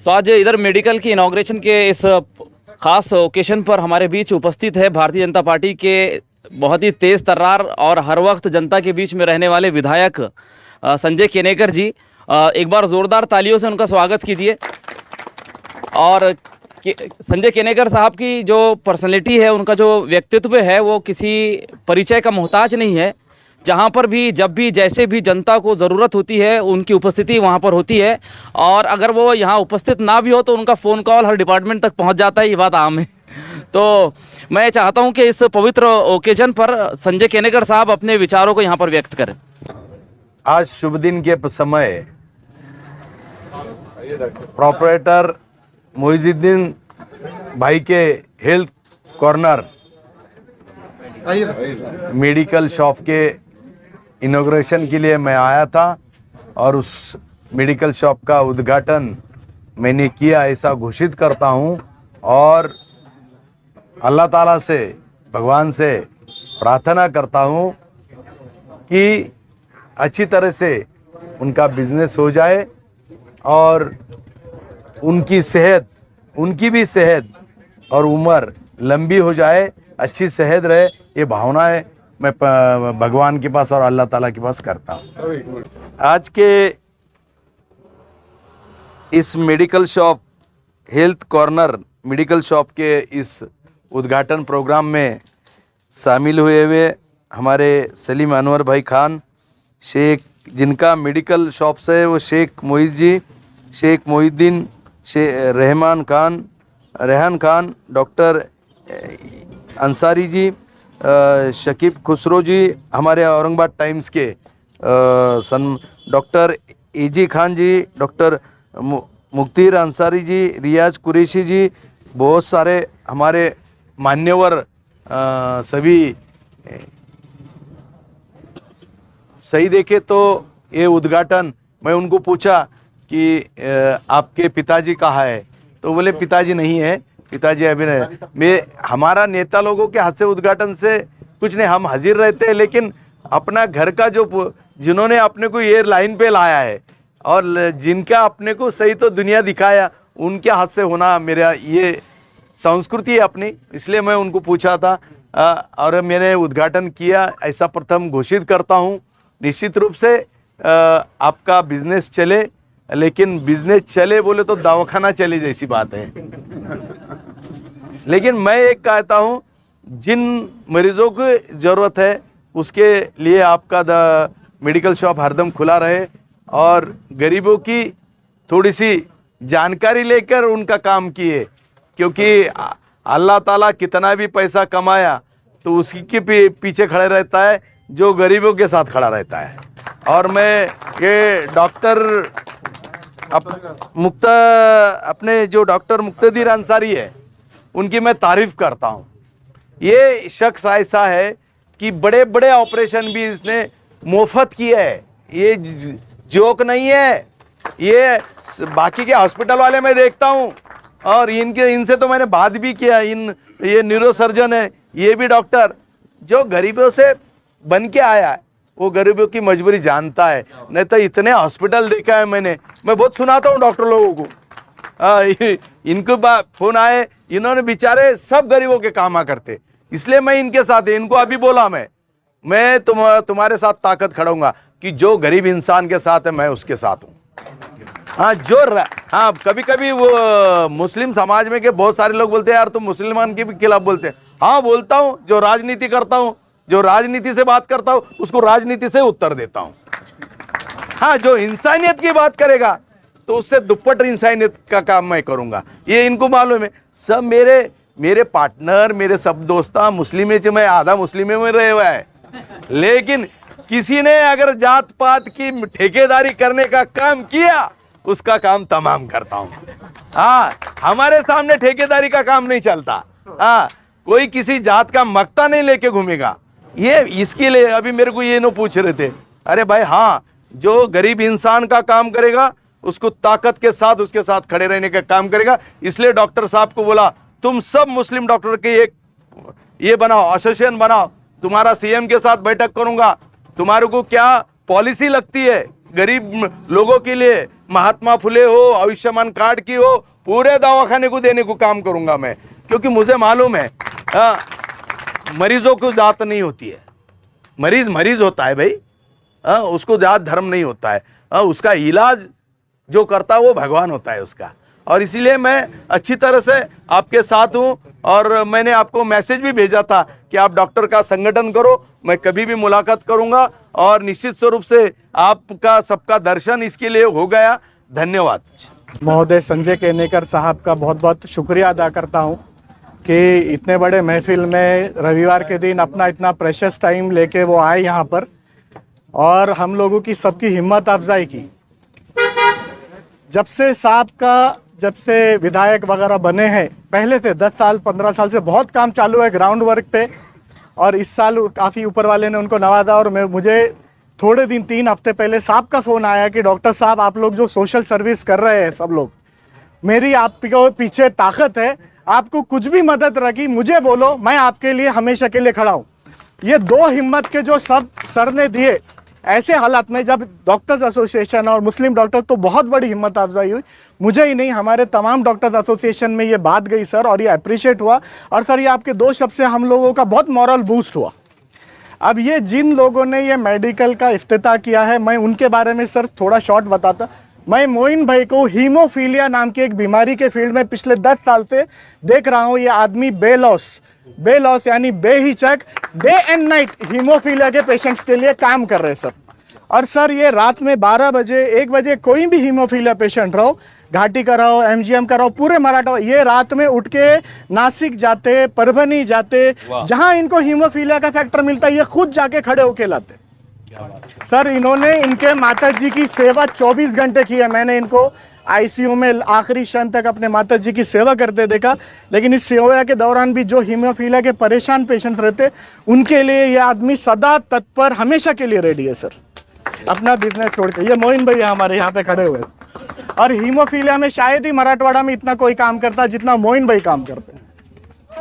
तो आज इधर मेडिकल की इनॉग्रेशन के इस खास ओकेशन पर हमारे बीच उपस्थित है भारतीय जनता पार्टी के बहुत ही तेज़ तर्रार और हर वक्त जनता के बीच में रहने वाले विधायक संजय केनेकर जी। एक बार ज़ोरदार तालियों से उनका स्वागत कीजिए। और संजय केनेकर साहब की जो पर्सनैलिटी है, उनका जो व्यक्तित्व है, वो किसी परिचय का मोहताज नहीं है। जहाँ पर भी, जब भी, जैसे भी जनता को ज़रूरत होती है, उनकी उपस्थिति वहाँ पर होती है। और अगर वो यहाँ उपस्थित ना भी हो तो उनका फ़ोन कॉल हर डिपार्टमेंट तक पहुँच जाता है, ये बात आम है। तो मैं चाहता हूँ कि इस पवित्र ओकेजन पर संजय केनेकर साहब अपने विचारों को यहाँ पर व्यक्त करें। आज शुभ दिन के समय प्रोपराइटर मोइजुद्दीन भाई के हेल्थ कॉर्नर मेडिकल शॉप के इनॉग्रेशन के लिए मैं आया था और उस मेडिकल शॉप का उद्घाटन मैंने किया, ऐसा घोषित करता हूं। और अल्लाह ताला से, भगवान से प्रार्थना करता हूं कि अच्छी तरह से उनका बिजनेस हो जाए और उनकी सेहत, उनकी भी सेहत और उम्र लंबी हो जाए, अच्छी सेहत रहे, ये भावनाएं मैं भगवान के पास और अल्लाह ताला के पास करता हूँ। आज के इस medical shop, health corner medical shop के इस उद्घाटन प्रोग्राम में शामिल हुए हमारे सलीम अनवर भाई खान शेख, जिनका मेडिकल शॉप से वो शेख मोइज जी, शेख मोहिद्दीन, रेहान खान, डॉक्टर अंसारी जी, शकीब खुसरो जी, हमारे औरंगाबाद टाइम्स के डॉक्टर एजी खान जी, डॉक्टर मुक्तिर अंसारी जी, रियाज कुरैशी जी, बहुत सारे हमारे मान्यवर सभी सही देखे तो ये उद्घाटन, मैं उनको पूछा कि आपके पिताजी कहाँ है, तो बोले पिताजी नहीं है, पिताजी अभी नहीं। मैं, हमारा नेता लोगों के हाथ से उद्घाटन से कुछ नहीं, हम हाजिर रहते हैं, लेकिन अपना घर का जो, जिन्होंने अपने को ये लाइन पे लाया है और जिनका अपने को सही तो दुनिया दिखाया, उनके हाथ से होना मेरा ये संस्कृति है अपनी, इसलिए मैं उनको पूछा था और मैंने उद्घाटन किया। ऐसा प्रथम घोषित करता हूँ, निश्चित रूप से आपका बिजनेस चले, लेकिन बिजनेस चले बोले तो दवाखाना चले जैसी बात है। लेकिन मैं एक कहता हूँ, जिन मरीजों की ज़रूरत है उसके लिए आपका मेडिकल शॉप हरदम खुला रहे और गरीबों की थोड़ी सी जानकारी लेकर उनका काम किए, क्योंकि अल्लाह ताला कितना भी पैसा कमाया तो उसी के पीछे खड़े रहता है जो गरीबों के साथ खड़ा रहता है। और मैं ये डॉक्टर अपने जो डॉक्टर मुक्तदीर अंसारी है, उनकी मैं तारीफ करता हूँ। ये शख्स ऐसा है कि बड़े बड़े ऑपरेशन भी इसने मुफ्त किए है, ये जोक नहीं है। ये बाकी के हॉस्पिटल वाले मैं देखता हूँ और इनसे तो मैंने बात भी किया, ये न्यूरो सर्जन है, ये भी डॉक्टर जो गरीबों से बन के आया है, वो गरीबों की मजबूरी जानता है। नहीं तो इतने हॉस्पिटल देखा है मैं बहुत सुनाता हूँ डॉक्टर लोगों को, इनको फोन आए, इन्होंने बेचारे सब गरीबों के काम करते, इसलिए मैं इनके साथ, इनको अभी बोला मैं तुम्हारे साथ ताकत खड़ाऊंगा कि जो गरीब इंसान के साथ है मैं उसके साथ हूँ। हाँ, कभी कभी वो मुस्लिम समाज में के बहुत सारे लोग बोलते हैं यार तुम मुसलमान के भी खिलाफ बोलते हैं। हाँ, बोलता हूँ, जो राजनीति करता हूँ, जो राजनीति से बात करता हूँ, उसको राजनीति से उत्तर देता हूँ। हाँ, जो इंसानियत की बात करेगा तो उससे दुप्पट इंसानियत का काम मैं करूँगा, ये इनको मालूम है। सब मेरे पार्टनर, मेरे सब दोस्ता मुस्लिम में, मैं आधा मुस्लिम में रहे हुआ है, लेकिन किसी ने अगर जात पात की ठेकेदारी करने का काम किया, उसका काम तमाम करता हूँ। हाँ, हमारे सामने ठेकेदारी का काम नहीं चलता। हाँ, कोई किसी जात का मक्ता नहीं लेके घूमेगा। ये इसके लिए अभी मेरे को ये न पूछ रहे थे, अरे भाई हाँ, जो गरीब इंसान का काम करेगा उसको ताकत के साथ उसके साथ खड़े रहने का काम करेगा। इसलिए डॉक्टर साहब को बोला तुम सब मुस्लिम डॉक्टर के एक ये बनाओ, एसोसिएशन बनाओ, तुम्हारा सीएम के साथ बैठक करूंगा, तुम्हारे को क्या पॉलिसी लगती है गरीब लोगों के लिए, महात्मा फुले हो, आयुष्मान कार्ड की हो, पूरे दवाखाने को देने को काम करूंगा मैं, क्योंकि मुझे मालूम है मरीजों को जात नहीं होती है। मरीज मरीज होता है भाई, उसको जात धर्म नहीं होता है। उसका इलाज जो करता है वो भगवान होता है उसका। और इसीलिए मैं अच्छी तरह से आपके साथ हूँ, और मैंने आपको मैसेज भी भेजा था कि आप डॉक्टर का संगठन करो, मैं कभी भी मुलाकात करूंगा, और निश्चित स्वरूप से आपका सबका दर्शन इसके लिए हो गया। धन्यवाद। महोदय संजय केनेकर साहब का बहुत बहुत शुक्रिया अदा करता हूँ कि इतने बड़े महफिल में रविवार के दिन अपना इतना प्रेशियस टाइम लेके वो आए यहाँ पर, और हम लोगों की सबकी हिम्मत अफजाई की। जब से विधायक वगैरह बने हैं, पहले से 10 साल 15 साल से बहुत काम चालू है ग्राउंड वर्क पे, और इस साल काफ़ी ऊपर वाले ने उनको नवाजा। और मुझे थोड़े दिन 3 हफ्ते पहले साहब का फ़ोन आया कि डॉक्टर साहब आप लोग जो सोशल सर्विस कर रहे हैं सब लोग, मेरी आपको पीछे ताकत है, आपको कुछ भी मदद रखी मुझे बोलो, मैं आपके लिए हमेशा के लिए खड़ा हूँ। ये 2 हिम्मत के जो सब सर ने दिए ऐसे हालात में, जब डॉक्टर्स एसोसिएशन और मुस्लिम डॉक्टर, तो बहुत बड़ी हिम्मत अफजाई हुई। मुझे ही नहीं, हमारे तमाम डॉक्टर्स एसोसिएशन में ये बात गई सर, और ये अप्रिशिएट हुआ। और सर ये आपके 2 शब्द से हम लोगों का बहुत मॉरल बूस्ट हुआ। अब ये जिन लोगों ने ये मेडिकल का इफ्तिताह किया है, मैं उनके बारे में सर थोड़ा शॉर्ट बताता। मैं मोइन भाई को हीमोफीलिया नाम की एक बीमारी के फील्ड में पिछले 10 साल से देख रहा हूँ। ये आदमी बेलॉस यानी बेहिचक डे एंड नाइट हीमोफीलिया के पेशेंट्स के लिए काम कर रहे हैं सर। और सर ये रात में 12 बजे 1 बजे कोई भी हीमोफीलिया पेशेंट रहो, घाटी का रहो, MGM का रहो, पूरे मराठा, ये रात में उठ के नासिक जाते, परभनी जाते, जहां इनको हीमोफीलिया का फैक्टर मिलता है, ये खुद जाके खड़े होके लाते। सर इन्होंने इनके माता जी की सेवा 24 घंटे की है। मैंने इनको ICU में आखिरी क्षण तक अपने माता जी की सेवा करते देखा। लेकिन इस सेवा के दौरान भी जो हीमोफीलिया के परेशान पेशेंट रहते, उनके लिए ये आदमी सदा तत्पर, हमेशा के लिए रेडी है सर, अपना बिजनेस छोड़ के। ये मोइन भाई हमारे यहाँ पे खड़े हुए हैं, और हीमोफीलिया में शायद ही मराठवाड़ा में इतना कोई काम करता जितना मोइन भाई काम करते हैं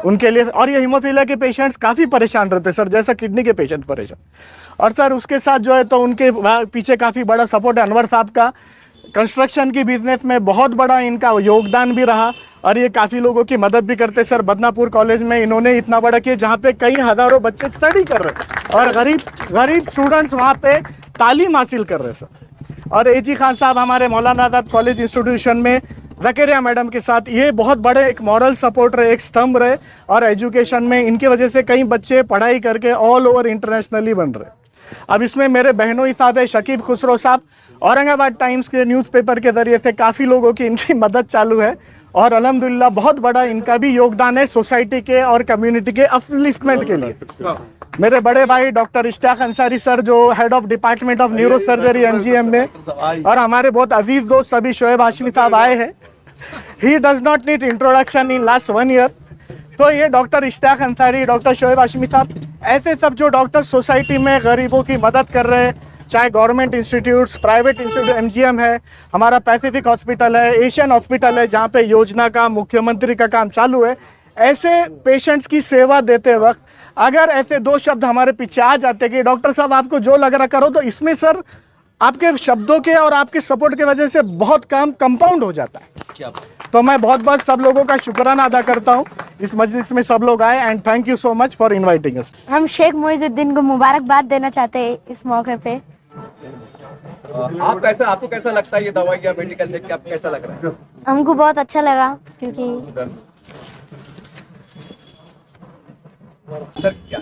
उनके लिए। और ये हीमोफीलिया के पेशेंट्स काफ़ी परेशान रहते सर, जैसा किडनी के पेशेंट परेशान। और सर उसके साथ जो है तो उनके पीछे काफ़ी बड़ा सपोर्ट है अनवर साहब का। कंस्ट्रक्शन की बिजनेस में बहुत बड़ा इनका योगदान भी रहा, और ये काफ़ी लोगों की मदद भी करते सर। बदनापुर कॉलेज में इन्होंने इतना बड़ा किया जहाँ पे कई हज़ारों बच्चे स्टडी कर रहे हैं, और गरीब स्टूडेंट्स वहाँ पे तालीम हासिल कर रहे हैं सर। और AG खान साहब हमारे मौलाना आज़ाद कॉलेज इंस्टीट्यूशन में ज़करिया मैडम के साथ, ये बहुत बड़े एक मॉरल सपोर्ट रहे, एक स्तंभ रहे, और एजुकेशन में इनकी वजह से कई बच्चे पढ़ाई करके ऑल ओवर इंटरनेशनली बन रहे। अब इसमें मेरे बहनों ही साहब है, शकीब खुसरो साहब, औरंगाबाद टाइम्स के न्यूज़पेपर के ज़रिए से काफ़ी लोगों की इनकी मदद चालू है, और अल्हम्दुलिल्लाह बहुत बड़ा इनका भी योगदान है सोसाइटी के और कम्युनिटी के अपलिफ्टमेंट के लिए। मेरे बड़े भाई डॉक्टर इश्तियाक अंसारी सर, जो head of department of neuro surgery MGM में, और हमारे बहुत अजीज दोस्त सभी शोएब हाशमी साहब आए हैं। He does not need introduction in last 1 year. तो ये डॉक्टर इश्तियाक अंसारी, डॉक्टर शोएब हाशमी साहब, ऐसे सब जो डॉक्टर सोसाइटी में गरीबों की मदद कर रहे हैं, चाहे government institutes, private institute, MGM है, हमारा पैसिफिक हॉस्पिटल है, एशियन हॉस्पिटल है, जहाँ पे योजना का मुख्यमंत्री का काम चालू है। ऐसे पेशेंट्स की सेवा देते वक्त अगर ऐसे 2 शब्द हमारे पीछे आ जाते कि डॉक्टर साहब आपको जो लग रहा करो, तो इसमें सर आपके शब्दों के और आपके सपोर्ट की वजह से बहुत काम कंपाउंड हो जाता है। तो मैं बहुत बहुत सब लोगों का शुक्राना अदा करता हूँ, इस मजलिस में सब लोग आए, and thank you so much for inviting us. हम शेख मोइजुद्दीन को मुबारकबाद देना चाहते हैं इस मौके पे। आपको कैसा लगता है ये दवाई या मेडिकल देख के आपको कैसा लग रहा है? हमको बहुत अच्छा लगा, क्योंकि सर क्या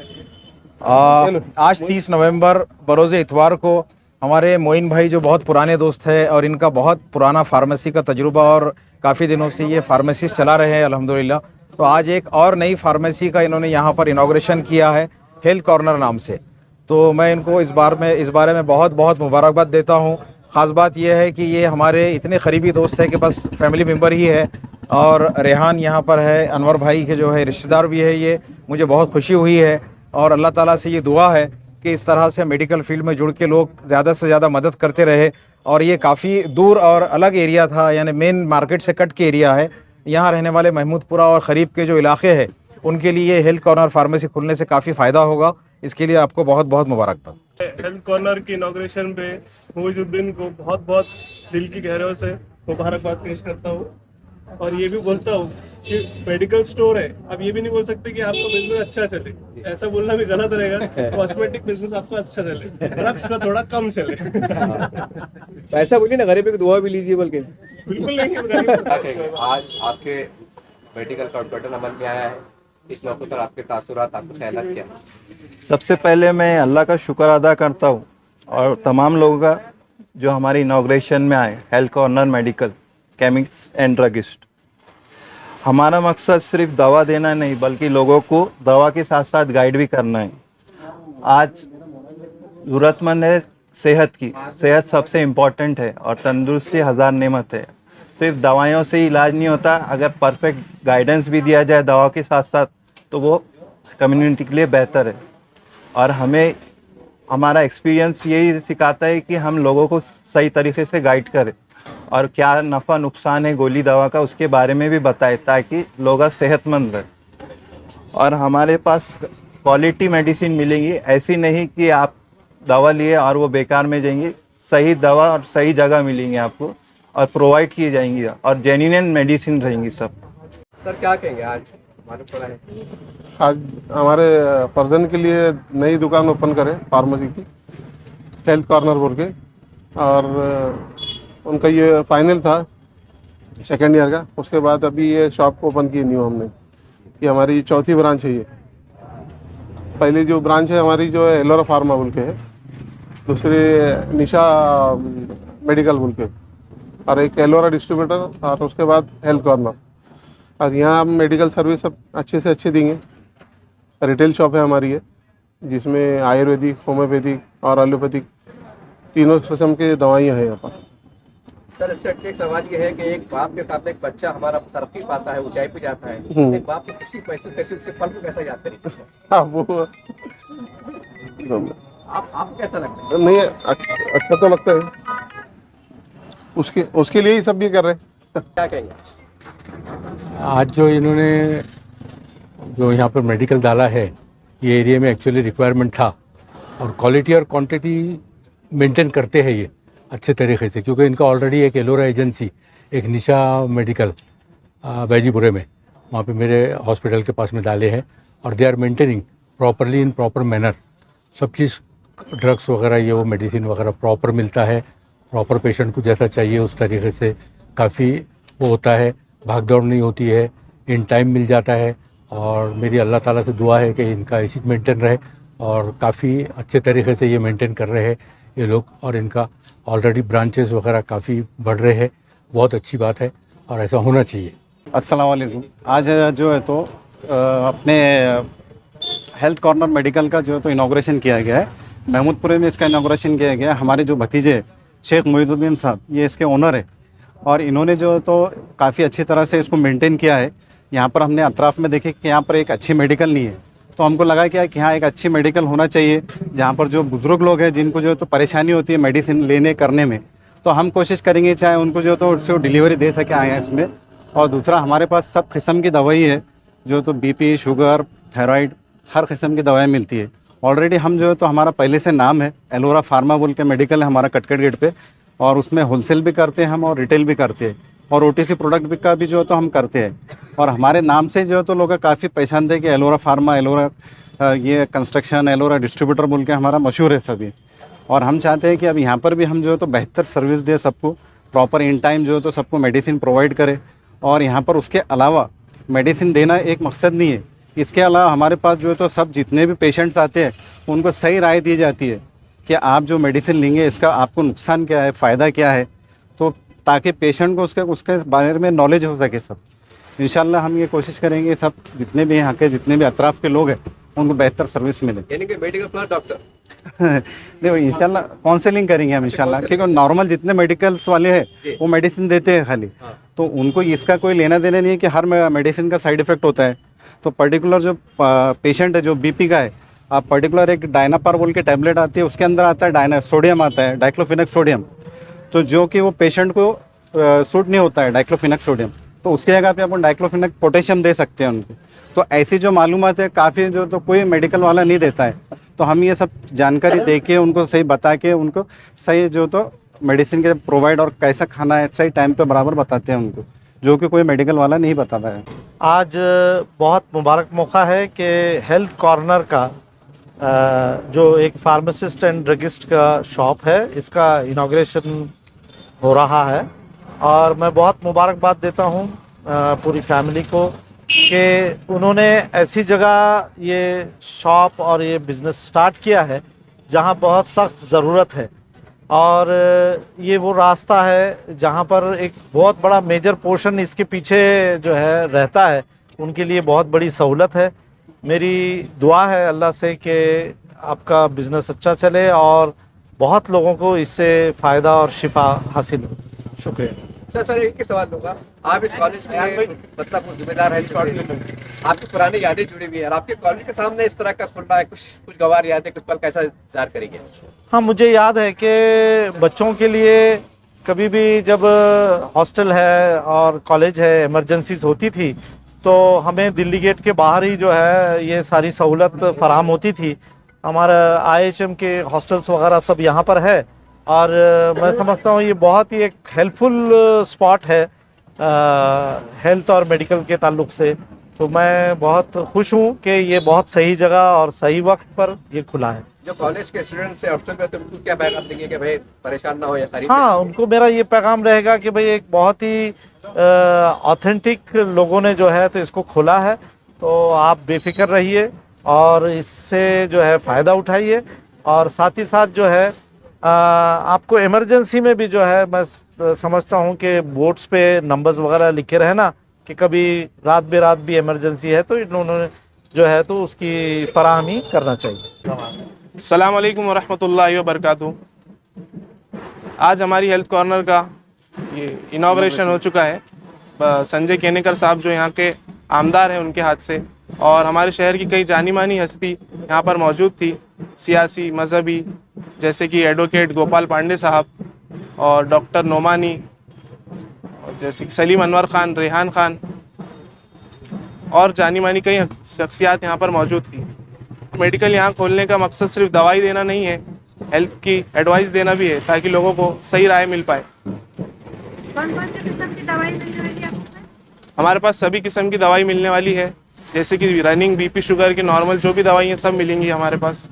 आज 30 नवंबर बरोज़ इतवार को हमारे मोइन भाई जो बहुत पुराने दोस्त हैं, और इनका बहुत पुराना फार्मेसी का तजुर्बा, और काफ़ी दिनों से ये फार्मेसिस्ट चला रहे हैं अल्हम्दुलिल्लाह। तो आज एक और नई फार्मेसी का इन्होंने यहाँ पर इनाग्रेशन किया है, हेल्थ कॉर्नर नाम से। तो मैं इनको इस बारे में बहुत बहुत मुबारकबाद देता हूँ। ख़ास बात यह है कि ये हमारे इतने करीबी दोस्त हैं कि बस फैमिली मेम्बर ही है, और रेहान यहाँ पर है, अनवर भाई के जो है रिश्तेदार भी है। ये मुझे बहुत खुशी हुई है, और अल्लाह ताला से ये दुआ है कि इस तरह से मेडिकल फील्ड में जुड़ के लोग ज़्यादा से ज़्यादा मदद करते रहे। और ये काफ़ी दूर और अलग एरिया था, यानी मेन मार्केट से कट के एरिया है। यहाँ रहने वाले महमूदपुरा और ख़रीब के जो इलाके हैं उनके लिए हेल्थ कॉर्नर फार्मेसी खुलने से काफ़ी फ़ायदा होगा। इसके लिए आपको बहुत बहुत मुबारकबाद। हेल्थ कॉर्नर की इनॉग्रेशन पे मोइजुद्दीन को बहुत बहुत दिल की गहराइयों से मुबारकबाद पेश करता हूँ। और ये भी बोलता हूँ कि मेडिकल स्टोर है, अब ये भी नहीं बोल सकते कि आपका बिजनेस अच्छा चले, ऐसा बोलना भी गलत रहेगा। कॉस्मेटिक बिजनेस आपका अच्छा चले, ड्रग्स का थोड़ा कम चले। तो ऐसा बोलिए ना, गरीबी की दुआ भी लीजिए बोल के। बिल्कुल नहीं क्या कहेंगे? आज आपके मेडिकल का उद्घाटन अमल में आया है, इस मौके पर आपके तासुरात, आपके ख्यालात क्या? सबसे पहले मैं अल्लाह का शुक्र अदा करता हूँ और तमाम लोगों का जो हमारी इनॉग्रेशन में आए, health corner medical, chemist and druggist. हमारा मकसद सिर्फ दवा देना नहीं बल्कि लोगों को दवा के साथ साथ गाइड भी करना है। आज ज़रूरतमंद है सेहत की, सेहत सबसे इम्पॉर्टेंट है और तंदुरुस्ती हज़ार नेमत है। सिर्फ दवाइयों से इलाज नहीं होता, अगर परफेक्ट गाइडेंस भी दिया जाए दवा के साथ साथ तो वो कम्युनिटी के लिए बेहतर है। और हमें हमारा एक्सपीरियंस यही सिखाता है कि हम लोगों को सही तरीके से गाइड करें और क्या नफ़ा नुकसान है गोली दवा का उसके बारे में भी बताएं ताकि लोग सेहतमंद रहे। और हमारे पास क्वालिटी मेडिसिन मिलेंगी, ऐसी नहीं कि आप दवा लिए और वो बेकार में जाएंगी। सही दवा और सही जगह मिलेंगी आपको और प्रोवाइड की जाएंगी और जेन्युइन मेडिसिन रहेंगी सब। सर क्या कहेंगे? आज मालूम पड़ा है आज हमारे फर्जन के लिए नई दुकान ओपन करें फार्मेसी की, हेल्थ कॉर्नर बोल के, और उनका ये फाइनल था सेकेंड ईयर का। उसके बाद अभी ये शॉप ओपन की न्यू हमने, ये हमारी चौथी ब्रांच है। ये पहली जो ब्रांच है हमारी जो है एलोरा फार्मा बोल के है, दूसरी निशा मेडिकल बोल के, और एक एलोरा डिस्ट्रीब्यूटर, और उसके बाद हेल्थ कॉर्नर। और यहाँ हम मेडिकल सर्विस सब अच्छे से अच्छे देंगे। रिटेल शॉप है हमारी ये, जिसमें आयुर्वेदिक, होम्योपैथिक और एलोपैथिक तीनों किस्म के दवाइयाँ हैं यहाँ पर। सर इससे एक सवाल ये है कि एक बाप के साथ एक बच्चा हमारा तरक्की पाता है, ऊंचाई पे जाता है, एक बाप की खुशी महसूस कैसे, उसके फल को कैसा याद करें? हाँ वो आपको कैसा लगता है? नहीं, अच्छा तो लगता है, उसके लिए ही सब ये कर रहे हैं। क्या कहेंगे? आज जो इन्होंने जो यहाँ पर मेडिकल डाला है, ये एरिया में एक्चुअली रिक्वायरमेंट था और क्वालिटी और क्वांटिटी मेंटेन करते हैं ये अच्छे तरीके से, क्योंकि इनका ऑलरेडी एक एलोरा एजेंसी, एक निशा मेडिकल बैजीपुरे में, वहाँ पे मेरे हॉस्पिटल के पास में डाले हैं और they are maintaining properly in proper manner. सब चीज़ ड्रग्स वगैरह ये वो मेडिसिन वगैरह प्रॉपर मिलता है, प्रॉपर पेशेंट को जैसा चाहिए उस तरीके से काफ़ी वो होता है, भाग दौड़ नहीं होती है, इन टाइम मिल जाता है। और मेरी अल्लाह ताला से दुआ है कि इनका ऐसी मेंटेन रहे और काफ़ी अच्छे तरीके से ये मेंटेन कर रहे हैं ये लोग, और इनका ऑलरेडी ब्रांचेस वगैरह काफ़ी बढ़ रहे हैं, बहुत अच्छी बात है और ऐसा होना चाहिए। अस्सलाम वालेकुम। आज जो है तो अपने हेल्थ कॉर्नर मेडिकल का जो है तो इनॉग्रेशन किया गया है, महमूदपुरे में इसका इनॉग्रेशन किया गया है। हमारे जो भतीजे शेख मोइजुद्दीन साहब, ये इसके ओनर है और इन्होंने जो तो काफ़ी अच्छी तरह से इसको मेंटेन किया है। यहाँ पर हमने अतराफ़ में देखे कि यहाँ पर एक अच्छी मेडिकल नहीं है, तो हमको लगा कि यहाँ एक अच्छी मेडिकल होना चाहिए जहाँ पर जो बुज़ुर्ग लोग हैं जिनको जो तो परेशानी होती है मेडिसिन लेने करने में, तो हम कोशिश करेंगे चाहे उनको जो तो उसको डिलीवरी दे सके आए हैं इसमें। और दूसरा हमारे पास सब किस्म की दवाई है, जो तो बीपी, शुगर, थायराइड, हर किस्म की दवाएँ मिलती है। ऑलरेडी हम जो है तो हमारा पहले से नाम है एलोरा फार्मा बोल के मेडिकल है हमारा कटकट गेट पे, और उसमें होलसेल भी करते हैं हम और रिटेल भी करते हैं और ओटीसी प्रोडक्ट भी का भी जो है तो हम करते हैं। और हमारे नाम से जो है तो लोग काफ़ी पहचानते हैं कि एलोरा फार्मा, एलोरा ये कंस्ट्रक्शन, एलोरा डिस्ट्रीब्यूटर बोल के हमारा मशहूर है सभी। और हम चाहते हैं कि अब यहाँ पर भी हम जो है तो बेहतर सर्विस दें सबको, प्रॉपर इन टाइम जो है तो सबको मेडिसिन प्रोवाइड करें। और यहाँ पर उसके अलावा मेडिसिन देना एक मकसद नहीं है, इसके अलावा हमारे पास जो है तो सब जितने भी पेशेंट्स आते हैं उनको सही राय दी जाती है कि आप जो मेडिसिन लेंगे इसका आपको नुकसान क्या है, फ़ायदा क्या है, तो ताकि पेशेंट को उसके बारे में नॉलेज हो सके सब। इंशाल्लाह हम ये कोशिश करेंगे सब जितने भी यहाँ के जितने भी अतराफ़ के लोग हैं उनको बेहतर सर्विस मिले। यानी कि मेडिकल प्लस डॉक्टर नहीं, इंशाल्लाह काउंसलिंग करेंगे हम इंशाल्लाह, क्योंकि नॉर्मल जितने मेडिकल्स वाले हैं वो मेडिसिन देते हैं खाली, तो उनको इसका कोई लेना देना नहीं है कि हर मेडिसिन का साइड इफ़ेक्ट होता है। तो पर्टिकुलर जो पेशेंट है जो बीपी का है, आप पर्टिकुलर एक डायनापार बोल के टैबलेट आती है, उसके अंदर आता है सोडियम आता है, डाइक्लोफिनेक सोडियम, तो जो कि वो पेशेंट को सूट नहीं होता है डाइक्लोफिनेक सोडियम, तो उसकी जगह पे अपन डाइक्लोफिनेक पोटेशियम दे सकते हैं उनको। तो ऐसी जो मालूमात है काफ़ी जो तो कोई मेडिकल वाला नहीं देता है, तो हम ये सब जानकारी दे के उनको सही बता के उनको सही जो तो मेडिसिन के प्रोवाइड और कैसा खाना है सही टाइम पे बराबर बताते हैं उनको, जो कि कोई मेडिकल वाला नहीं बताता है। आज बहुत मुबारक मौका है कि हेल्थ कॉर्नर का जो एक फार्मासिस्ट एंड ड्रगिस्ट का शॉप है, इसका इनाग्रेशन हो रहा है और मैं बहुत मुबारकबाद देता हूँ पूरी फैमिली को कि उन्होंने ऐसी जगह ये शॉप और ये बिज़नेस स्टार्ट किया है जहाँ बहुत सख्त ज़रूरत है और ये वो रास्ता है जहाँ पर एक बहुत बड़ा मेजर पोर्शन इसके पीछे जो है रहता है, उनके लिए बहुत बड़ी सहूलत है। मेरी दुआ है अल्लाह से कि आपका बिज़नेस अच्छा चले और बहुत लोगों को इससे फ़ायदा और शिफा हासिल हो। शुक्रिया। सर एक ही सवाल होगा, आप इस कॉलेज में मतलब जिम्मेदार है, आपकी पुरानी यादें जुड़ी हुई है और आपके कॉलेज के सामने इस तरह का खुला है, कुछ गवार यादें, कुछ पल कैसा ज़ाहिर करेंगे? हाँ, मुझे याद है कि बच्चों के लिए कभी भी जब हॉस्टल है और कॉलेज है इमरजेंसीज होती थी तो हमें दिल्ली गेट के बाहर ही जो है ये सारी सहूलत फराहम होती थी। हमारा IHM के हॉस्टल्स वगैरह सब यहाँ पर है और मैं समझता हूँ ये बहुत ही एक हेल्पफुल स्पॉट है हेल्थ और मेडिकल के ताल्लुक से। तो मैं बहुत खुश हूँ कि ये बहुत सही जगह और सही वक्त पर ये खुला है। जो कॉलेज के स्टूडेंट्स से हॉस्टल में, तो उनको क्या पैगाम देंगे कि भाई परेशान ना हो या खरीद? हाँ, उनको मेरा ये पैगाम रहेगा कि भाई एक बहुत ही ऑथेंटिक लोगों ने जो है तो इसको खोला है, तो आप बेफिक्र रहिए और इससे जो है फ़ायदा उठाइए और साथ ही साथ जो है आपको इमरजेंसी में भी जो है मैं समझता हूँ कि बोर्ड्स पे नंबर्स वगैरह लिखे रहे ना कि कभी रात बेरात भी इमरजेंसी है तो इन्होंने जो है तो उसकी फराहमी करना चाहिए। अस्सलाम वालेकुम वरहमतुल्लाहि वबरकातुहू। आज हमारी हेल्थ कॉर्नर का ये इनाग्रेशन हो चुका है। संजय केनेकर साहब जो यहाँ के आमदार हैं उनके हाथ से, और हमारे शहर की कई जानी मानी हस्ती यहाँ पर मौजूद थी, सियासी मजहबी, जैसे कि एडवोकेट गोपाल पांडे साहब और डॉक्टर नोमानी, और जैसे कि सलीम अनवर ख़ान, रेहान ख़ान और जानी मानी कई शख्सियात यहाँ पर मौजूद थी। मेडिकल यहाँ खोलने का मकसद सिर्फ दवाई देना नहीं है, हेल्थ की एडवाइस देना भी है ताकि लोगों को सही राय मिल पाए। कौन कौन सी किस्म की दवाई मिलने वाली है आपको? हमारे पास सभी किस्म की दवाई मिलने वाली है, जैसे कि रनिंग, BP, शुगर की नॉर्मल जो भी दवाई हैं सब मिलेंगी हमारे पास।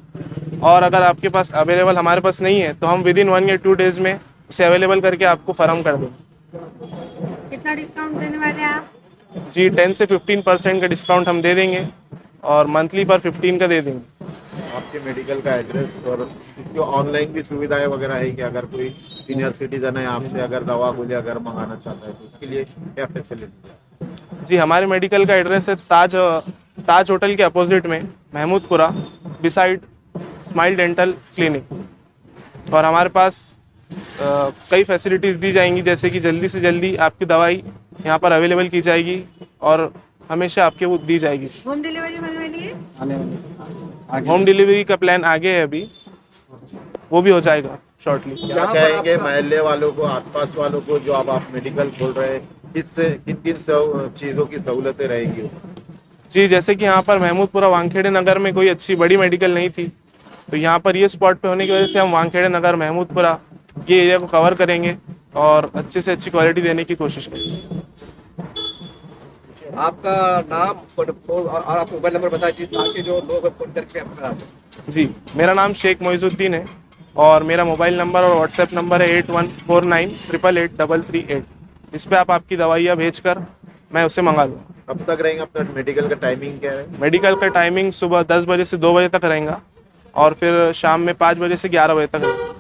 और अगर आपके पास अवेलेबल हमारे पास नहीं है तो हम विदिन 1 या 2 डेज़ में उसे अवेलेबल करके आपको फराहम कर देंगे। कितना डिस्काउंट देने वाले हैं आप? जी 10 से 15% का डिस्काउंट हम दे देंगे और मंथली पर 15 का दे देंगे। आपके मेडिकल का एड्रेस और इसकी ऑनलाइन भी सुविधाएं वगैरह है कि अगर कोई सीनियर सिटीजन है आपसे अगर दवा गोली अगर मंगाना चाहता है तो उसके लिए क्या फैसिलिटी है? जी हमारे मेडिकल का एड्रेस है ताज होटल के अपोजिट में Mahmudpura, beside smile dental clinic. और हमारे पास कई फैसिलिटीज़ दी जाएंगी, जैसे कि जल्दी से जल्दी आपकी दवाई यहाँ पर अवेलेबल की जाएगी और हमेशा आपके वो दी जाएगी। होम डिलीवरी होने वाली है? होम डिलीवरी का प्लान आगे है, अभी वो भी हो जाएगा शॉर्टली। क्या कहेंगे महल्ले वालों को, आसपास वालों को, जो अब आप मेडिकल खोल रहे हैं, इससे किन किन चीज़ों की सहूलतें रहेंगी? जी जैसे कि यहाँ पर महमूदपुरा वानखेड़े नगर में कोई अच्छी बड़ी मेडिकल नहीं थी, तो यहाँ पर ये स्पॉट पे होने की वजह से हम वानखेड़े नगर, महमूदपुरा ये एरिया को कवर करेंगे और अच्छे से अच्छी क्वालिटी देने की कोशिश करेंगे। आपका नाम, फोन और आप मोबाइल नंबर बता दीजिए ताकि जो लोग फोन करके आपको बता सकें। जी मेरा नाम शेख मोइजुद्दीन है और मेरा मोबाइल नंबर और व्हाट्सएप नंबर है 8149888838। इस पर आप आपकी दवाइयाँ भेजकर मैं उसे मंगा लूँ। कब तक रहेंगे आपका मेडिकल का टाइमिंग क्या है? मेडिकल का टाइमिंग सुबह 10 बजे से 2 बजे तक रहेगा और फिर शाम में 5 बजे से 11 बजे तक रहेगा।